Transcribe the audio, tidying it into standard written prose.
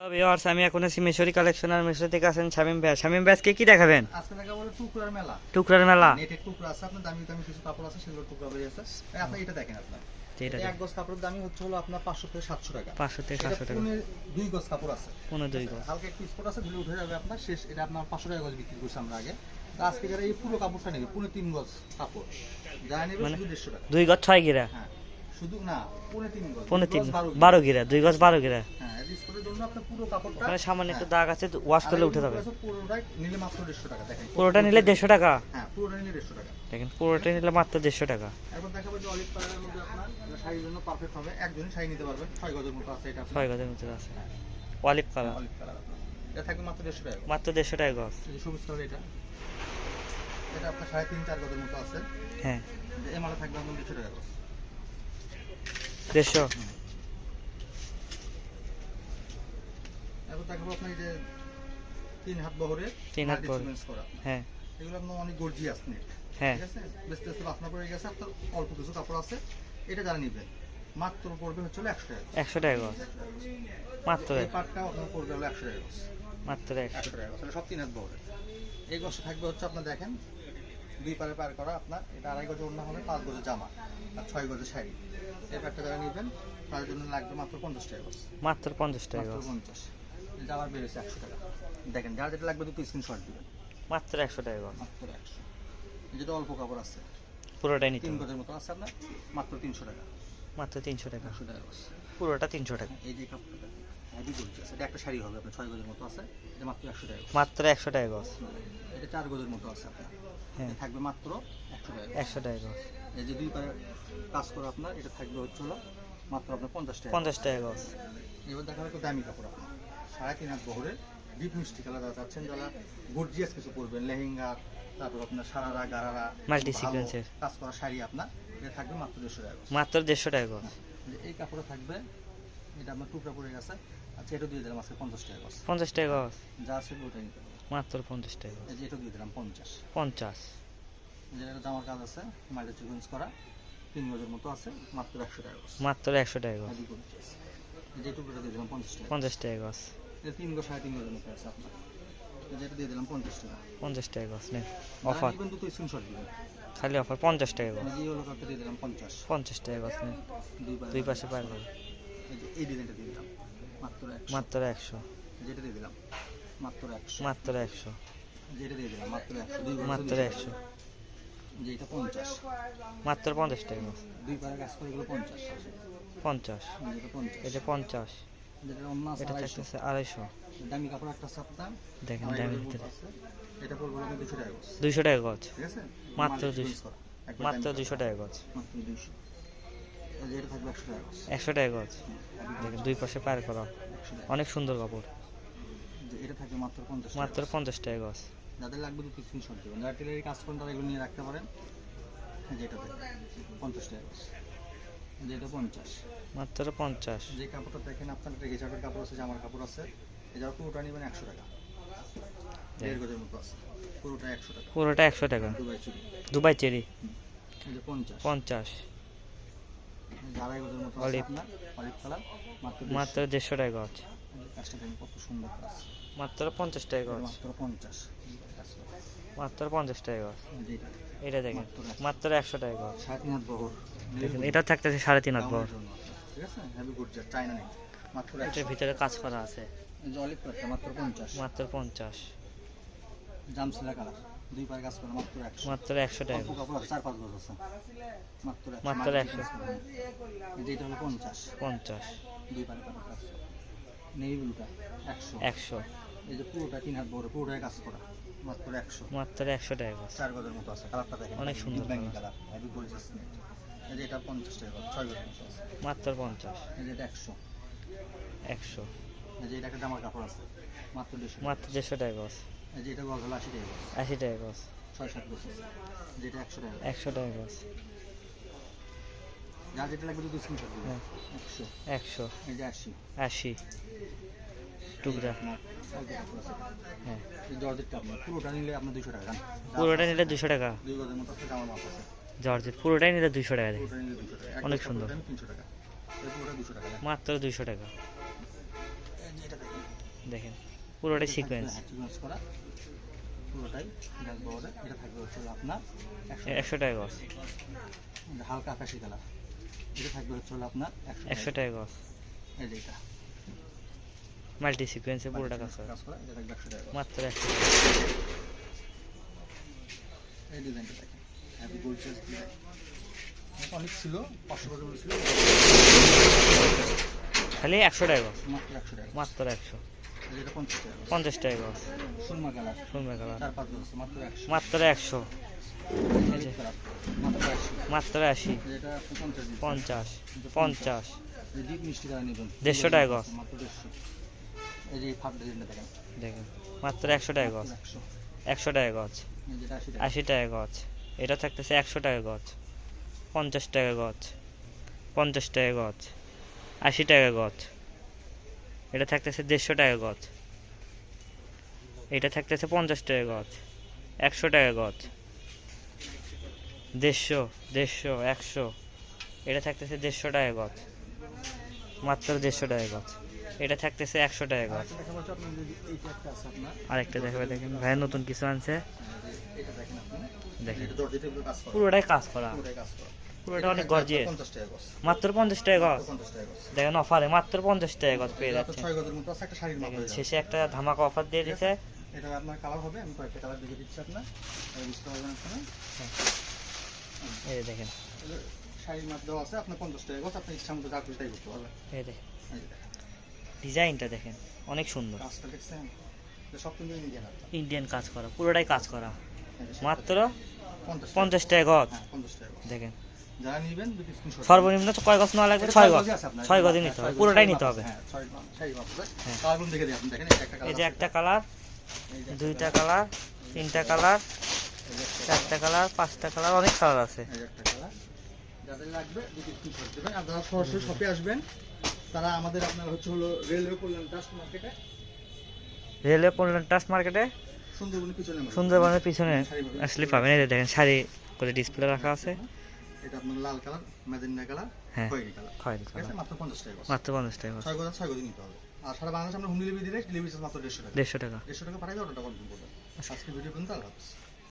Viewers আমি এখন আছি মেশরি কালেকশন আর মেশরি থেকে আছেন শামিম ভাই। শামিম ভাই আজকে কি দেখাবেন? আজকে দেখাবো টুকরার মেলা। টুকরার মেলা। নেটের টুকরা আছে, আপনার দামি দামি কিছু কাপড় আছে, সেগুলো টুকরা বেরিয়ে আছে। আপনি এটা দেখেন, আপনার এটা এক গজ কাপড়ের দামই হচ্ছে হলো আপনার 500 থেকে 700 টাকা। 500 থেকে 700 টাকা। পুনে 2 গজ কাপড় আছে, পুনে 2 গজ। হালকা একটু স্পট আছে, ধুলে উঠে যাবে আপনার শেষ। এটা আপনার 500 টাকা গজ বিক্রি করছি আমরা আগে। আজকে যারা এই পুরো কাপড়টা নেবে, পুনে 3 গজ কাপড় যা নেবে শুধু 150 টাকা। 2 গজ 6 গিরা। হ্যাঁ, শুধু না, পুনে 3 গজ। পুনে 3 12 গিরা, 2 গজ 12 গিরা। হ্যাঁ, এই স্পটের জন্য আপনার পুরো কাপড়টা মানে সামান্য একটু দাগ আছে, ওয়াশ করলে উঠে যাবে। পুরোটা নিলে মাত্র 150 টাকা। দেখেন পুরোটা নিলে 150 টাকা। হ্যাঁ, পুরোটা নিলে 150 টাকা। দেখেন পুরোটা নিলে মাত্র 150 টাকা। এখন দেখাবো যে অলিভ কালারের মধ্যে আপনার শাড়ির জন্য পারফেক্ট হবে। একজনই শাড়ি নিতে পারবেন, 6 গজের মতো আছে এটা। 6 গজের মতো আছে। Olive colour. অলিভ কালার আপনার এটা থাকবে মাত্র 150 টাকা। মাত্র 150 টাকা গজ। এই যে সবুজ কালার এটা, এটা আপনার 3.5-4 গজের মতো আছে। হ্যাঁ, এই মালে থাকবে আপনার 150 টাকা গজ। 150। এখন দেখাবো আপনার এই যে 3 হাত বহরের 3 হাত বহর করা। হ্যাঁ, এগুলো আপনার অনেক গর্জিয়াস নেট। হ্যাঁ, ঠিক আছে, বেশ বেশ বাসনা পড়ে গেছে। আপনার অল্প কিছু কাপড় আছে, এটা যারা নেবেন মাত্র পড়বে হচ্ছে 100 টাকা। 100 টাকা গজ। মাত্র এই পাটটা আপনার পড়বে হলো 100 টাকা গজ। মাত্র 100 টাকা গজ। সব 3 হাত বহরের। এই গজটা থাকবে হচ্ছে আপনার দেখেন 2 পারে পার করা আপনার। এটা 2.5 গজের ওড়না হবে, 5 গজের জামা আর 6 গজের শাড়ি। এই পাটটা যারা নেবেন তার জন্য লাগবে মাত্র 50 টাকা গজ। মাত্র 50 টাকা মাত্র গজ। 50। এটা আবার বেড়েছে 100 টাকা। দেখেন যার যেটা লাগবে দুটো স্ক্রিনশট দিবেন। মাত্র 100 টাকা গজ। মাত্র 100। যেটা অল্প কাপড় আছে, পুরোটাই নিতে 3 হবে। গজের মতো আছে আপনার, মাত্র 300 টাকা। মাত্র 300 টাকা। 100 টাকা গজ। পুরোটা 300 টাকা। এই যে কাপড়টা হেভি গর্জিয়াস, এটা একটা শাড়ি হবে আপনার 6 গজের মতো আছে, এটা মাত্র 100 টাকা গজ। মাত্র 100 টাকা গজ। এটা 4 গজের মতো আছে আপনার, হ্যাঁ, এটা থাকবে মাত্র 100 টাকা গজ। 100 টাকা গজ। এই যে 2 পারে কাজ করা আপনার, এটা থাকবে হচ্ছে হলো মাত্র আপনার 50 টাকা। 50 টাকা গজ। এবার দেখা যাবে দামি কাপড় আপনার 3.5 হাত বহরের ডিপ মিষ্টি কালার যারা চাচ্ছেন, যারা গর্জিয়াস কিছু পরবেন, লেহেঙ্গা, তারপর আপনার সারারা গারারা মাল্টি ভালো সিকোয়েন্সের কাজ করা শাড়ি আপনার, এটা থাকবে মাত্র 150 টাকা গজ। মাত্র 150 টাকা গজ। এই কাপড়ে থাকবে, এটা আপনার টুকরা পড়ে গেছে, আচ্ছা এটা দিয়ে দিলাম আজকে 50 টাকা গজ। 50 টাকা গজ। যা আছে ওটাই নিতে হবে। মাত্র 50 টাকা গজ। এই যে এটা দিয়ে দিলাম 50। 50। যেটা জামার কাজ আছে, মাল্টি সিকোয়েন্স করা, 3 গজের মতো আছে, মাত্র 100 টাকা গজ। মাত্র 100 টাকা গজ। Heavy gorgeous. এই যে টুকরাটা দিয়ে দিলাম 50 টাকা। 50 টাকা গজ। এটা 3 গজ 3.5 গজের মতো আছে আপনার, যেটা দিয়ে দিলাম 50 টাকা। 50 টাকা গজ নেন। যারা অফার, নেবেন দুটো স্ক্রিনশট দিবেন। খালি অফার 50 টাকা গজ। এই যে হলো কাপটা দিয়ে দিলাম 50। 50 টাকা গজ নেন। দুই পাশে পার করে। এই যে এই ডিজাইনটা দিয়ে দিলাম মাত্র 100। মাত্র 100। যেটা দিয়ে দিলাম মাত্র 100। মাত্র 100। যেটা দিয়ে দিলাম মাত্র 100। দুই মাত্র 100। যে এটা 50। মাত্র 50 টাকা গজ। 2 পারে কাজ করে এগুলো 50। 50। যেটা 50। এটা 50। যেটা অন্য আছে এটা 250। থাকতেছে 250। দামি কাপড় একটা আছে আপনার, দেখেন আড়াই দামের গজের মতো ভিতরে আছে। এটা পড়বে আপনার 200 টাকা গজ। 200 টাকা গজ। ঠিক আছে, মাত্র মাল্টি 200। সিকোয়েন্স করা, একবার মাত্র দামি 200 টাকা গজ। কাপড়, মাত্র 200। এই যে এটা থাকবে 100 টাকা গজ। 100 টাকা গজ। দেখেন দুই পাশে পার করা, 100 টাকা। অনেক সুন্দর কাপড়। যে এটা থাকবে মাত্র 50 টাকা মাত্র গজ। 50 টাকা গজ। যাদের লাগবে দুটো স্ক্রিনশট দেবেন, যারা টেলারি কাজ করেন তারা এগুলো নিয়ে রাখতে পারেন। যেটা থাকবে 50 টাকা গজ। যেটা 50। মাত্র 50। যে কাপড়টা দেখেন আপনার, একটা গেজাবের কাপড় আছে, জামার কাপড় আছে, এই যারা পুরোটা নেবেন 100 টাকা। 1.5 গজের মতো আছে, পুরোটা 100 টাকা। পুরোটা 100 টাকা। দুবাই চুড়ি। Dubai cherry. এই যে 50। 50। এই যে 2.5 গজের মতো আছে অলিভ। আপনার, অলিভ কালার, মাত্র মাত্র 150 টাকা গজ। কাজটা দেখেন কত সুন্দর কাজ। মাত্র 50 টাকা গজ। মাত্র 50। কাজ করা। মাত্র 50 টাকা গজ। যেটা এটা দেখেন মাত্র 100 টাকা গজ। 3.5 হাত বহর। দেখেন এটা থাকতেছে 3.5 হাত বড়। গাউনের জন্য আপনার, ঠিক আছে, হেভি গর্জিয়াস, চায়না নেই, মাত্র 100। এটার ভিতরে কাজ করা আছে। এই যে অলিভ কালারটা মাত্র 50। মাত্র 50। জামসিলা কালার, 2 পারে কাজ করা, মাত্র 100। মাত্র 100 টাকা অল্প গজ। কাপড় আছে, 4-5 গজ আছে, মাত্র 100। মাত্র 100। এই যে এটা হলো 50। 50। 2 পারে কাপড় কাজ করা। নেভি ব্লুটা 100। 100। এই যে পুরোটা 3 হাত বড়, পুরোটাই কাজ করা, মাত্র 100। মাত্র 100 টাকা গজ। 4 গজের মতো আছে, কালারটা দেখেন অনেক সুন্দর ব্যাঙ্গি কালার, হেভি গর্জিয়াস নেট। এই যে এটা 50 টাকা গজ, 6 গজের মতো আছে। মাত্র 50। এই যে এটা 100। 100। এই যে এটা একটা জামার কাপড় আছে, মাত্র 150। মাত্র 150 টাকা গজ। এই যে এটা গজ হলো 80 টাকা গজ, 80 টাকা গজ। 6-7 গজ আছে। যেটা 100 টাকা। 100 টাকা গজ। যা যেটা লাগবে দুটো স্ক্রিনশট দিবেন। হ্যাঁ। 100। 100। এই যে 80। 80 টুকরা। আপনার অল্প কাপড় আছে। হ্যাঁ, এই জর্জেটটা আপনার পুরোটা নিলে আপনার 200 টাকা। পুরোটা নিলে 200 টাকা। 2 গজের মতো একটা জামার মাপ আছে, জর্জেট পুরোটাই নিলে 200 টাকা দেখেন। পুরোটা নিলে 200 টাকা। এক অনেক গজ সুন্দর। কাপড় 300 টাকা। এই পুরোটা 200 টাকা। মাত্র 200 টাকা। এই যে এটা দেখেন দেখেন পুরোটাই সিকোয়েন্স। সিকোয়েন্স করা পুরোটাই ব্যাক বর্ডার। এটা থাকবে হচ্ছে আপনার 100 টাকা গজ। হালকা আকাশি কালার। এটা থাকবে হচ্ছে আপনার 100 টাকা গজ। এই যে এটা মাল্টি সিকোয়েন্সে পুরোটা কাজ করা। এটা থাকবে 100 টাকা। মাত্র 100 টাকা। এই ডিজাইনটা দেখেন হ্যাপি গোল্ড চেস ডিজাইন। অনেক ছিল 500 টাকা ছিল, খালি 100 টাকা গজ। মাত্র 100 টাকা। মাত্র 100। এটা 50 টাকা। 50 টাকা গজ। সুরমা কালার সুরমা কালার 4-5 আছে মাত্র 100। মাত্র 100। এই যে মাত্র 80। মাত্র 80। এটা আপনি 50 দিন। 50 50 এই ডিপ মিষ্টি কালার নেবেন 150 টাকা গজ। মাত্র 150। এই যে ফাট ডিজাইনটা দেখেন দেখেন মাত্র 100 টাকা গজ। 100। 100 টাকা গজ। এই যেটা 80 টাকা। 80 টাকা গজ। এটা থাকতেছে 100 টাকা গজ। 50 টাকা গজ। 50 টাকা গজ। 80 টাকা গজ। এটা থাকতেছে 150 টাকা গজ। এটা থাকতেছে 50 টাকা গজ। 100 টাকা গজ। 150 150 100। এটা থাকতেছে 150 টাকা গজ। মাত্র 150 টাকা গজ। এটা থাকতেছে 100 টাকা গজ। দেখা যাচ্ছে আপনি যদি এইটা একটা আছে আপনার, আরেকটা দেখাবে দেখেন ভাই নতুন কিছু আনছে এটা দেখেন আপনি, দেখেন এটা দরজিতে কাজ করা, পুরোটাই কাজ করা। পুরোটাই কাজ করা। পুরোটা অনেক গর্জিয়াস। 50 টাকা গজ। মাত্র 50 টাকা গজ। 50 টাকা গজ। দেখেন অফারে মাত্র 50 টাকা গজ পেয়ে এটা যাচ্ছে। 6 গজের মতো আছে, একটা শাড়ির মাপ দেখেন হয়ে যাবে। শেষে একটা ধামাকা অফার দিয়ে দিয়েছে। এটা আপনার কালার হবে, আমি কয়েকটা কালার দেখে দিচ্ছি আপনার, আর বুঝতে পারবেন আপনারা। এই যে দেখেন এটা শাড়ির মাপ দেওয়া আছে, আপনার 50 টাকা গজ, আপনি ইচ্ছা মতো যা খুশি তাই করতে পারবেন। এই দেখেন এই যে দেখেন ডিজাইনটা দেখেন অনেক সুন্দর। কাজটা দেখছেন, এটা সব কিন্তু ইন্ডিয়ান হাত। ইন্ডিয়ান কাজ করা, পুরোটাই কাজ করা। এই যে মাত্র 50 50 টাকা। টাকা গজ। হ্যাঁ 50 টাকা গজ। দেখেন যারা নেবেন দুটো স্ক্রিনশট সর্বনিম্ন তো কয় গজ নেওয়া লাগবে? 6 গজ। 6 গজই নিতে হবে, পুরোটাই নিতে হবে। হ্যাঁ 6 শাড়ি মাপ আছে। হ্যাঁ। কালারগুলো দেখে দিই আপনি, দেখেন এটা একটা কালার। এই যে একটা কালার, এই যে দুইটা কালার, তিনটা কালার, এই যে একটা চারটা কালার, পাঁচটা কালার, অনেক কালার আছে। এই যে একটা কালার। যাদের লাগবে দুটো স্ক্রিনশট দিবেন। আর যারা সরাসরি শপে আসবেন তারা আমাদের আপনার হচ্ছে হলো রেলওয়ে কল্যাণ ট্রাস্ট মার্কেটে, রেলওয়ে কল্যাণ ট্রাস্ট মার্কেটে সুন্দরবনের পিছনে আমাদের। সুন্দরবনের পিছনে শাড়ি পাবেন। আসলে পাবেন। এই যে দেখেন শাড়ি করে ডিসপ্লে রাখা আছে। এটা আপনার লাল কালার, ম্যাজেন্ডা কালার, হ্যাঁ খয়েরি কালার। খয়েরি ঠিক কালার। আছে, মাত্র 50 টাকা গজ। মাত্র 50 টাকা গজ। 6 গজ নিতে হবে। আর সারা বাংলাদেশে আমরা হোম ডেলিভারি দিলে ডেলিভারি চার্জ মাত্র 150 টাকা। 150 টাকা। 150 টাকা পাঠাইলে অর্ডারটা কনফার্ম করবেন। আজকে ভিডিও পর্যন্ত, আল্লাহ হাফেজ।